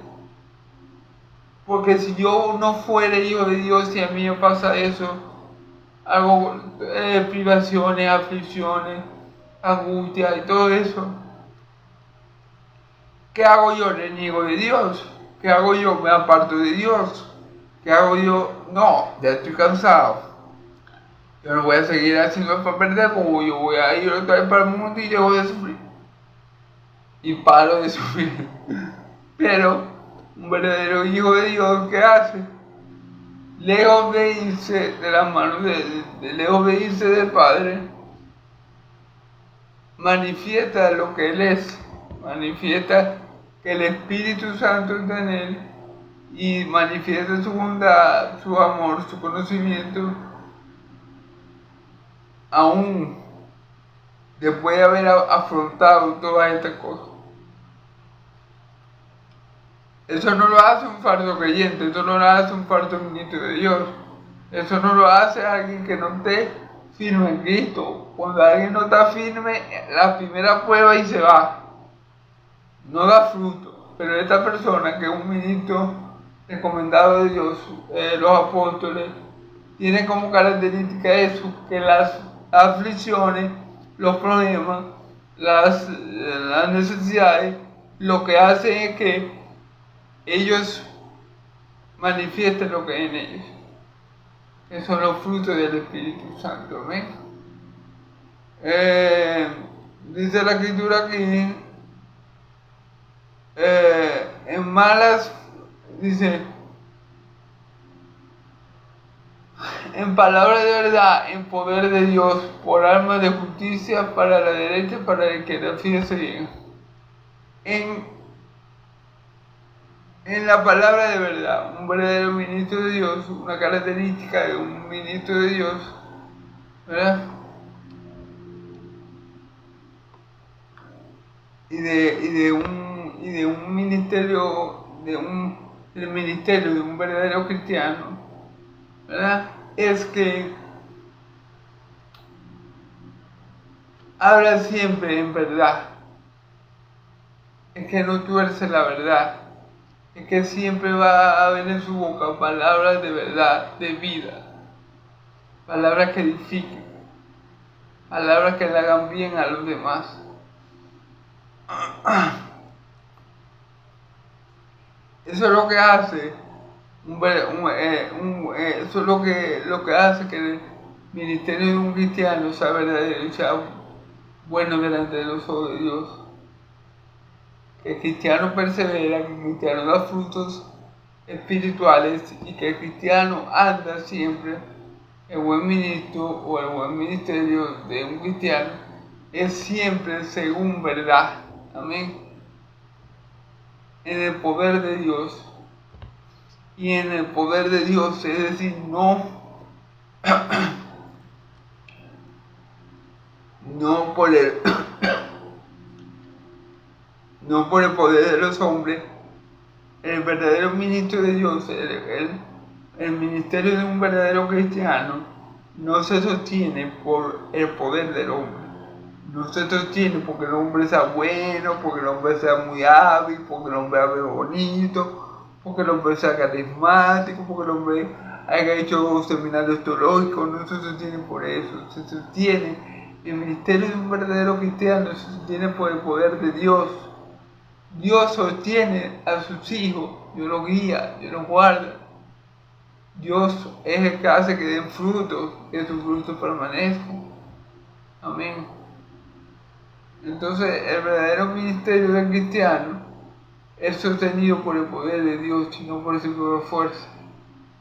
porque si yo no fuera hijo de Dios y a mí me pasa eso, algo, privaciones, aflicciones, angustia y todo eso, ¿qué hago yo? Reniego de Dios. ¿Qué hago yo? Me aparto de Dios. ¿Qué hago yo? No, ya estoy cansado. Yo no voy a seguir haciendo para perder, como yo voy a ir otra vez para el mundo y dejo de sufrir. Y paro de sufrir. Pero un verdadero hijo de Dios, ¿qué hace? Lejos de irse de las manos lejos de irse del Padre, manifiesta lo que Él es, manifiesta que el Espíritu Santo está en Él y manifiesta su bondad, su amor, su conocimiento, aún después de haber afrontado todas estas cosas. Eso no lo hace un falso creyente, eso no lo hace un falso ministro de Dios, eso no lo hace alguien que no esté firme en Cristo. Cuando alguien no está firme, la primera prueba y se va, no da fruto. Pero esta persona que es un ministro recomendado de Dios, los apóstoles, tiene como característica eso, que las aflicciones, los problemas, las necesidades, lo que hacen es que ellos manifiesten lo que hay en ellos, que son los frutos del Espíritu Santo. ¿Amén? Dice la Escritura aquí, en malas, dice, en palabras de verdad, en poder de Dios, por armas de justicia para la derecha, para la izquierda. Fíjense bien. En la palabra de verdad, un verdadero ministro de Dios, una característica de un ministro de Dios, ¿verdad? Y de un ministerio, del ministerio de un verdadero cristiano, ¿verdad? Es que habla siempre en verdad, es que no tuerce la verdad, es que siempre va a haber en su boca palabras de verdad, de vida, palabras que edifiquen, palabras que le hagan bien a los demás. Eso es lo que hace eso es lo que hace que el ministerio de un cristiano sea verdadero y sea bueno delante de los ojos de Dios. Que el cristiano persevera, que el cristiano da frutos espirituales y que el cristiano anda siempre, el buen ministro o el buen ministerio de un cristiano es siempre según verdad. Amén. En el poder de Dios. Y en el poder de Dios, es decir, no por el no por el poder de los hombres. El verdadero ministro de Dios, el ministerio de un verdadero cristiano, no se sostiene por el poder del hombre. No se sostiene porque el hombre sea bueno, porque el hombre sea muy hábil, porque el hombre hable bonito, porque el hombre sea carismático, porque el hombre haya hecho seminarios teológicos. No se sostiene por eso. Se sostiene, el ministerio de un verdadero cristiano se sostiene por el poder de Dios. Dios sostiene a sus hijos, Dios los guía, Dios los guarda. Dios es el que hace que den frutos, que sus frutos permanezcan. Amén. Entonces, el verdadero ministerio del cristiano es sostenido por el poder de Dios, y no por su propia fuerza,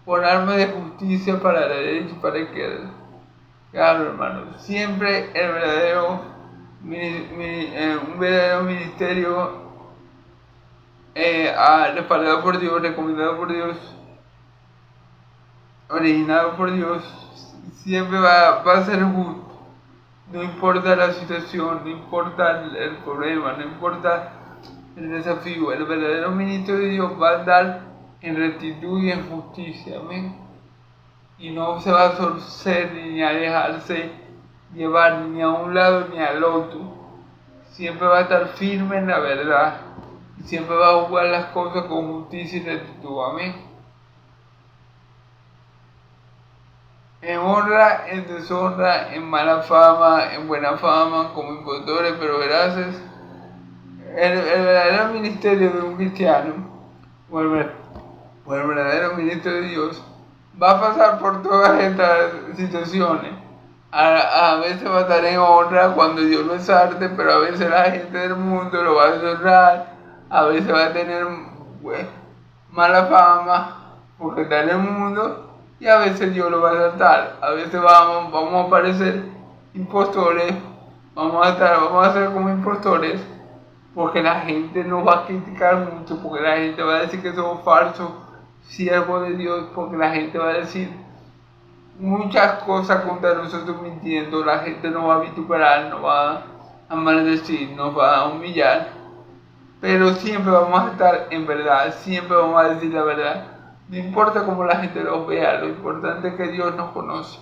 por armas de justicia para la derecha y para la izquierda. Claro, hermanos, siempre el verdadero, un verdadero ministerio respaldado por Dios, recomendado por Dios, originado por Dios, siempre va a ser justo. No importa la situación, no importa el problema, no importa el desafío, el verdadero ministro de Dios va a andar en rectitud y en justicia, amén. Y no se va a torcer ni a dejarse llevar ni a un lado ni al otro. Siempre va a estar firme en la verdad y siempre va a jugar las cosas con justicia y rectitud, amén. En honra, en deshonra, en mala fama, en buena fama, como impostores pero veraces, el verdadero ministerio de un cristiano, o el verdadero ministro de Dios, va a pasar por todas estas situaciones. A veces va a estar en honra cuando Dios lo exalte, pero a veces la gente del mundo lo va a deshonrar. A veces va a tener mala fama porque está en el mundo, y a veces Dios lo va a exaltar. A veces vamos a parecer impostores, vamos a ser como impostores, porque la gente nos va a criticar mucho, porque la gente va a decir que somos falsos siervos de Dios, porque la gente va a decir muchas cosas contra nosotros mintiendo. La gente nos va a vituperar, nos va a maldecir, nos va a humillar, pero siempre vamos a estar en verdad, siempre vamos a decir la verdad. No importa cómo la gente los vea, lo importante es que Dios nos conoce.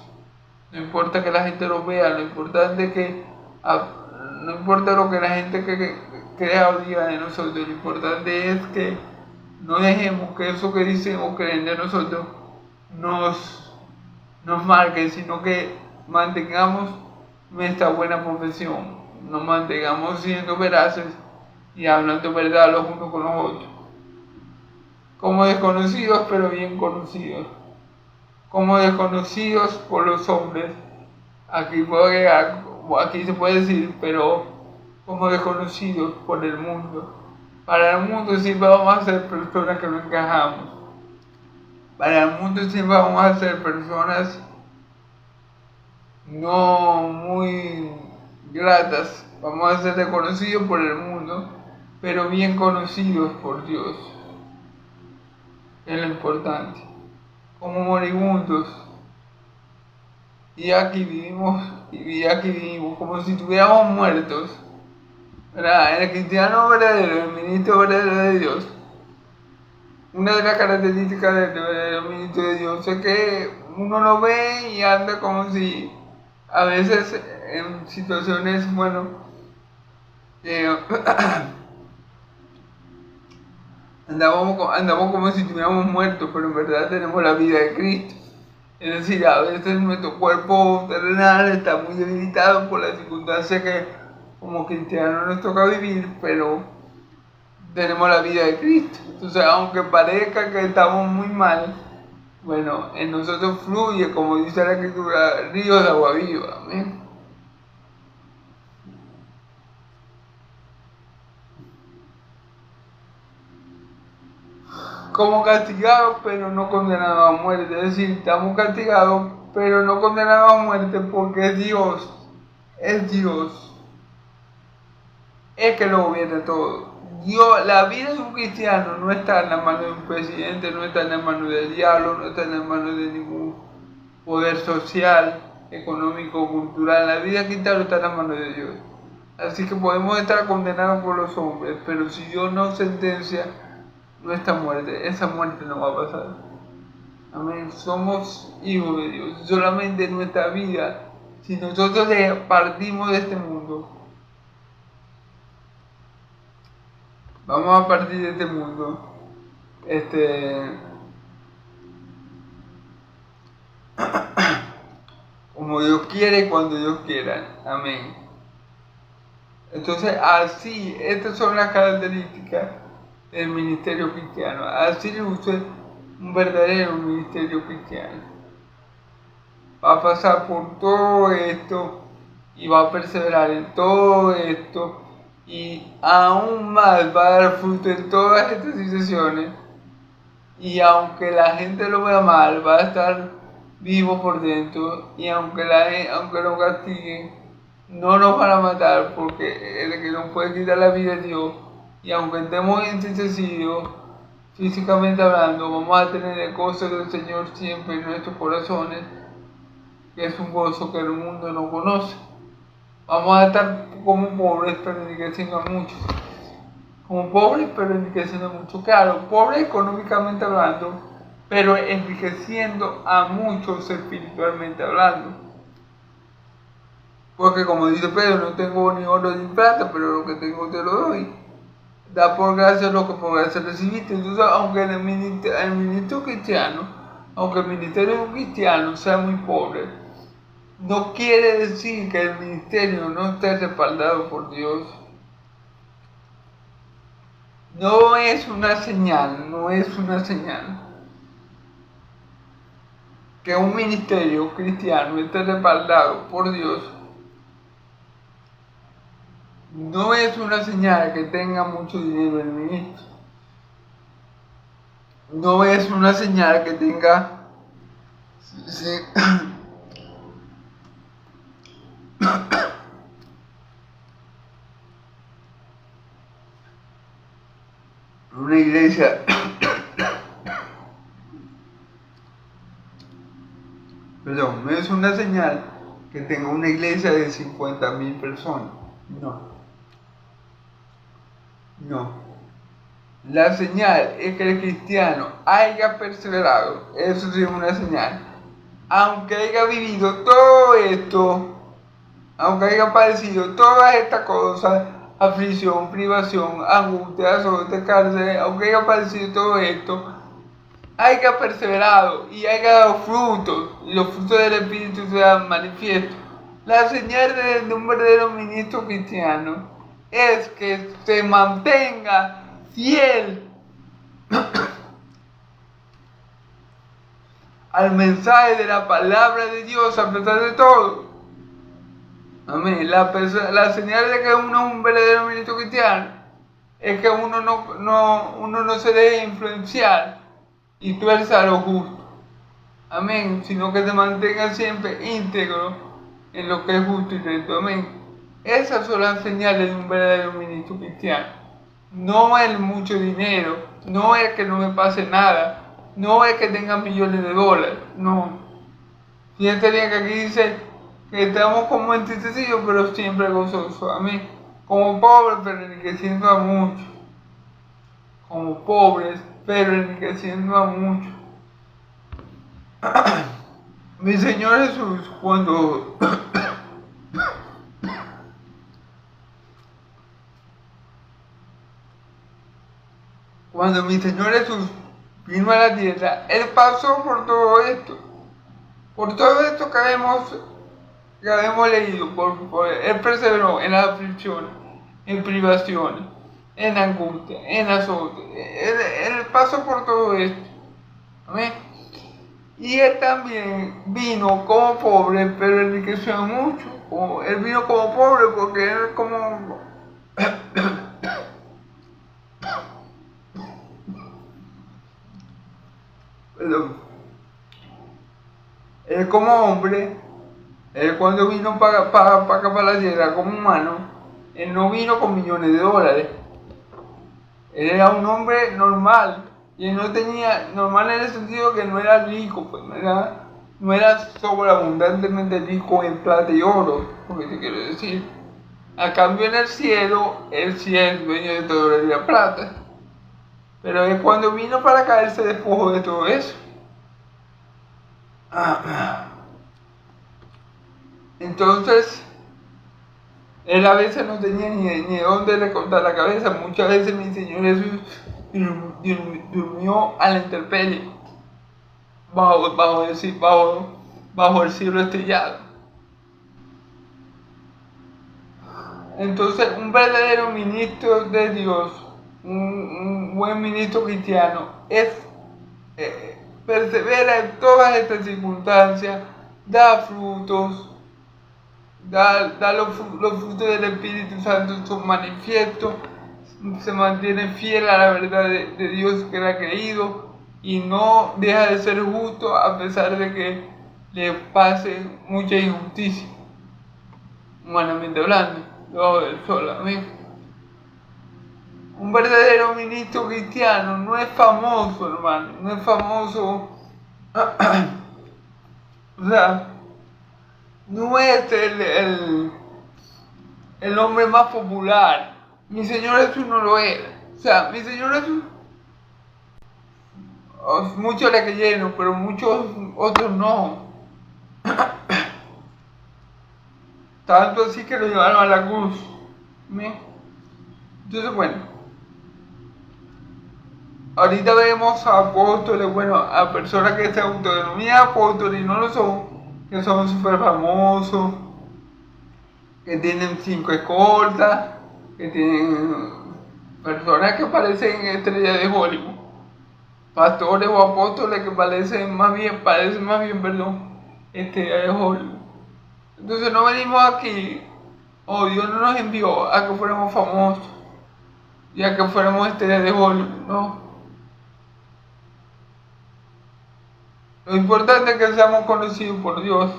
No importa que la gente los vea, lo importante es que no importa lo que la gente crea o diga de nosotros, lo importante es que no dejemos que eso que dicen o creen de nosotros nos marquen, sino que mantengamos nuestra buena profesión, nos mantengamos siendo veraces y hablando verdad los unos con los otros. Como desconocidos pero bien conocidos. Como desconocidos por los hombres. Aquí se puede decir, pero como desconocidos por el mundo. Para el mundo siempre vamos a ser personas que no encajamos. Para el mundo siempre vamos a ser personas no muy gratas. Vamos a ser desconocidos por el mundo, pero bien conocidos por Dios. Es lo importante. Como moribundos. Y aquí vivimos como si estuviéramos muertos. ¿Verdad? El cristiano verdadero, el ministro verdadero de Dios, una de las características del verdadero ministro de Dios es que uno lo ve y anda como si a veces en situaciones, andamos como si estuviéramos muertos, pero en verdad tenemos la vida de Cristo. Es decir, a veces nuestro cuerpo terrenal está muy debilitado por las circunstancias que como cristianos nos toca vivir, pero tenemos la vida de Cristo. Entonces, aunque parezca que estamos muy mal, en nosotros fluye, como dice la Escritura, ríos de agua viva. Amén. Como castigados, pero no condenados a muerte. Es decir, estamos castigados, pero no condenados a muerte, porque es Dios. Es que lo gobierna todo. Dios, la vida de un cristiano no está en la mano de un presidente, no está en la mano del diablo, no está en la mano de ningún poder social, económico, cultural. La vida cristiana está en la mano de Dios. Así que podemos estar condenados por los hombres, pero si Dios nos sentencia nuestra muerte, esa muerte no va a pasar. Amén. Somos hijos de Dios. Solamente nuestra vida, si nosotros partimos de este mundo, vamos a partir de este mundo, como Dios quiere y cuando Dios quiera. Amén. Entonces, así, estas son las características del ministerio cristiano. Así luce un verdadero ministerio cristiano. Va a pasar por todo esto y va a perseverar en todo esto y aún más va a dar fruto en todas estas situaciones, y aunque la gente lo vea mal, va a estar vivo por dentro, y aunque lo castiguen, no nos van a matar, porque el que nos puede quitar la vida es Dios. Y aunque estemos entristecidos, físicamente hablando, vamos a tener el gozo del Señor siempre en nuestros corazones, que es un gozo que el mundo no conoce. Vamos a estar como pobres, pero enriqueciendo a muchos. Como pobres, pero enriqueciendo a muchos. Claro, pobres económicamente hablando, pero enriqueciendo a muchos espiritualmente hablando. Porque como dice Pedro, no tengo ni oro ni plata, pero lo que tengo te lo doy. Da por gracia lo que por gracia recibiste. Entonces, aunque el ministerio cristiano, aunque el ministerio cristiano sea muy pobre, no quiere decir que el ministerio no esté respaldado por Dios. No es una señal que un ministerio cristiano esté respaldado por Dios. No es una señal que tenga mucho dinero el ministro. No es una señal que tenga una iglesia perdón, no es una señal que tenga una iglesia de 50,000 personas. No. La señal es que el cristiano haya perseverado. Eso sí es una señal. Aunque haya vivido todo esto, aunque haya padecido todas estas cosas, aflicción, privación, angustia, azote, cárcel, aunque haya padecido todo esto, haya perseverado y haya dado frutos, y los frutos del Espíritu sean manifiestos. La señal de un verdadero ministro cristiano es que se mantenga fiel al mensaje de la palabra de Dios a pesar de todo. Amén. La señal de que uno es un verdadero ministro cristiano es que uno no se deje influenciar y tuerza lo justo. Amén. Sino que se mantenga siempre íntegro en lo que es justo y recto. Amén. Esas son las señales de un verdadero ministro cristiano. No el mucho dinero, no es que no me pase nada, no es que tenga millones de dólares, no. Fíjense bien que aquí dice que estamos como entristecidos, pero siempre gozosos. Amén. Como pobres, pero enriqueciendo a muchos. Como pobres, pero enriqueciendo a muchos. Mi Señor Jesús, cuando mi Señor Jesús vino a la tierra, Él pasó por todo esto que hemos leído, Él perseveró en las aflicciones, en privaciones, en angustia, en azote. Él pasó por todo esto. Amén. Y Él también vino como pobre, pero enriqueció a mucho. Él vino como pobre porque Él como Él como hombre, Él cuando vino para acá para la tierra como humano, Él no vino con millones de dólares. Él era un hombre normal. Y Él no tenía, normal en el sentido que no era rico, pues no era sobreabundantemente rico en plata y oro, porque te quiero decir. A cambio en el cielo, Él sí es el dueño de todo el la plata. Pero Él cuando vino para acá, Él se despojó de todo eso. Entonces, Él a veces no tenía ni dónde le cortar la cabeza. Muchas veces mi Señor Jesús durmió a la intemperie, bajo el cielo estrellado. Entonces, un verdadero ministro de Dios, un buen ministro cristiano, persevera en todas estas circunstancias, da frutos, da los frutos del Espíritu Santo, son manifiestos, se mantiene fiel a la verdad de Dios que él ha creído y no deja de ser justo a pesar de que le pase mucha injusticia, humanamente hablando, debajo del sol. Amén. Un verdadero ministro cristiano no es famoso, hermano, no es famoso. O sea, no es el hombre más popular. Mi Señor Jesús no lo era. O sea, mi Señor Jesús, muchos le creyeron, pero muchos otros no. Tanto así que lo llevaron a la cruz. Entonces, bueno, ahorita vemos a apóstoles, bueno, a personas que se autodenominan apóstoles y no lo son, que son súper famosos, que tienen 5 escoltas, que tienen personas que parecen estrellas de Hollywood, pastores o apóstoles que parecen más bien, estrellas de Hollywood. Entonces no venimos aquí, Dios no nos envió a que fuéramos famosos y a que fuéramos estrellas de Hollywood, no. Lo importante es que seamos conocidos por Dios.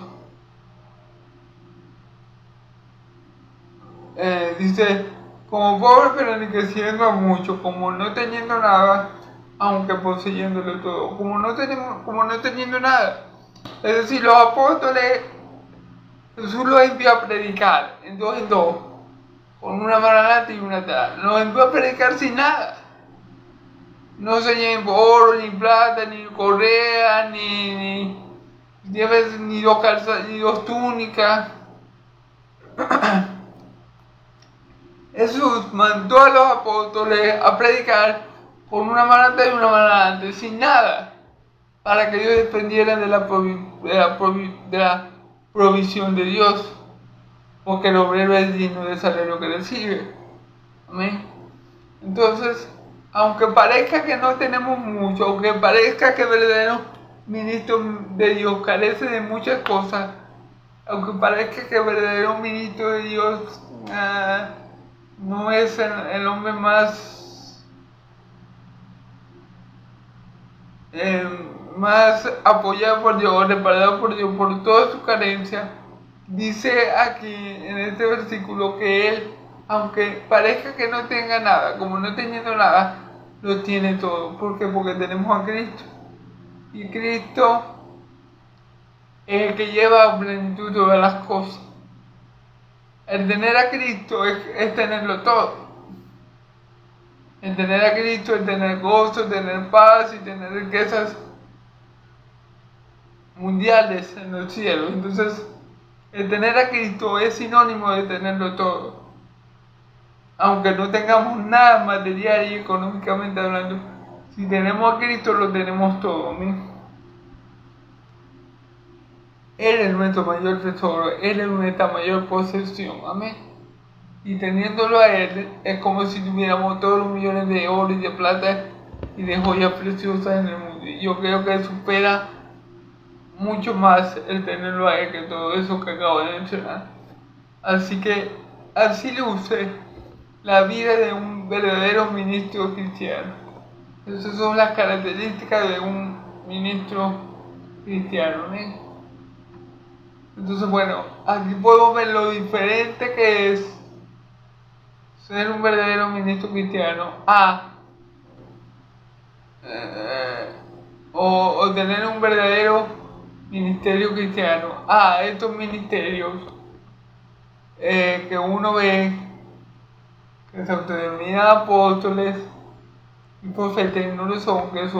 Dice, como pobre pero enriqueciendo a muchos, como no teniendo nada, aunque poseyéndolo todo, como no teniendo nada. Es decir, los apóstoles, Jesús los envió a predicar en dos, con una mano adelante y una atrás. Los envió a predicar sin nada. No se lleven oro, ni plata, ni correa, ni dos calzas, ni dos túnicas. Jesús mandó a los apóstoles a predicar con una mano atrás y una mano adelante, sin nada, para que ellos dependieran de la provisión de Dios, porque el obrero es digno del salario que recibe. Amén. Entonces, aunque parezca que no tenemos mucho, aunque parezca que el verdadero ministro de Dios carece de muchas cosas, aunque parezca que el verdadero ministro de Dios no es el hombre más apoyado por Dios, reparado por Dios por toda su carencia, dice aquí en este versículo que él, aunque parezca que no tenga nada, como no teniendo nada, lo tiene todo. ¿Por qué? Porque tenemos a Cristo. Y Cristo es el que lleva a plenitud todas las cosas. El tener a Cristo es tenerlo todo. El tener a Cristo es tener gozo, tener paz y tener riquezas mundiales en los cielos. Entonces, el tener a Cristo es sinónimo de tenerlo todo. Aunque no tengamos nada material y económicamente hablando, si tenemos a Cristo lo tenemos todo. ¿Amén? Él es nuestro mayor tesoro, Él es nuestra mayor posesión. Amén. Y teniéndolo a Él es como si tuviéramos todos los millones de oro y de plata y de joyas preciosas en el mundo. Y yo creo que supera mucho más el tenerlo a Él que todo eso que acabo de mencionar. Así que así luce la vida de un verdadero ministro cristiano. Esas son las características de un ministro cristiano, ¿no? Entonces, bueno, aquí podemos ver lo diferente que es ser un verdadero ministro cristiano o tener un verdadero ministerio cristiano. Estos ministerios que uno ve que se autodenominan apóstoles y profetas, no lo son, que es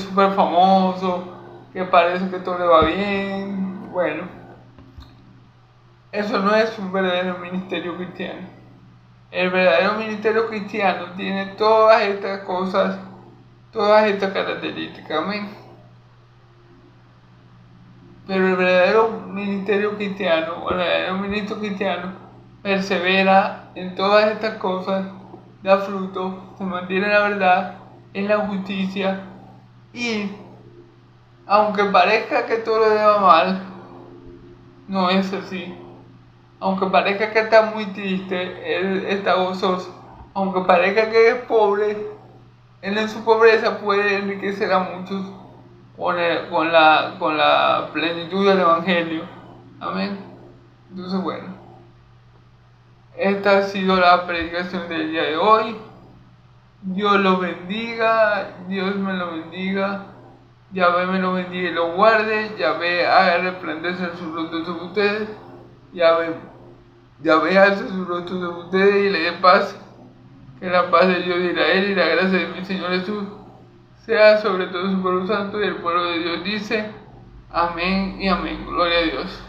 súper famoso, que parece que todo le va bien. Bueno, eso no es un verdadero ministerio cristiano. El verdadero ministerio cristiano tiene todas estas cosas, todas estas características. Amén. Pero el verdadero ministerio cristiano, el verdadero ministro cristiano, persevera en todas estas cosas, da fruto, se mantiene en la verdad, en la justicia, y aunque parezca que todo le va mal, no es así. Aunque parezca que está muy triste, él está gozoso. Aunque parezca que es pobre, él en su pobreza puede enriquecer a muchos con la plenitud del Evangelio. Amén. Entonces, bueno, esta ha sido la predicación del día de hoy. Dios lo bendiga, Dios me lo bendiga, Yahvé me lo bendiga y lo guarde, Yahvé haga resplandecer su rostro sobre ustedes, Yahvé alce su rostro sobre ustedes y le dé paz, que la paz de Dios de Israel y la gracia de mi Señor Jesús sea sobre todo su pueblo santo, y el pueblo de Dios dice, amén y amén, gloria a Dios.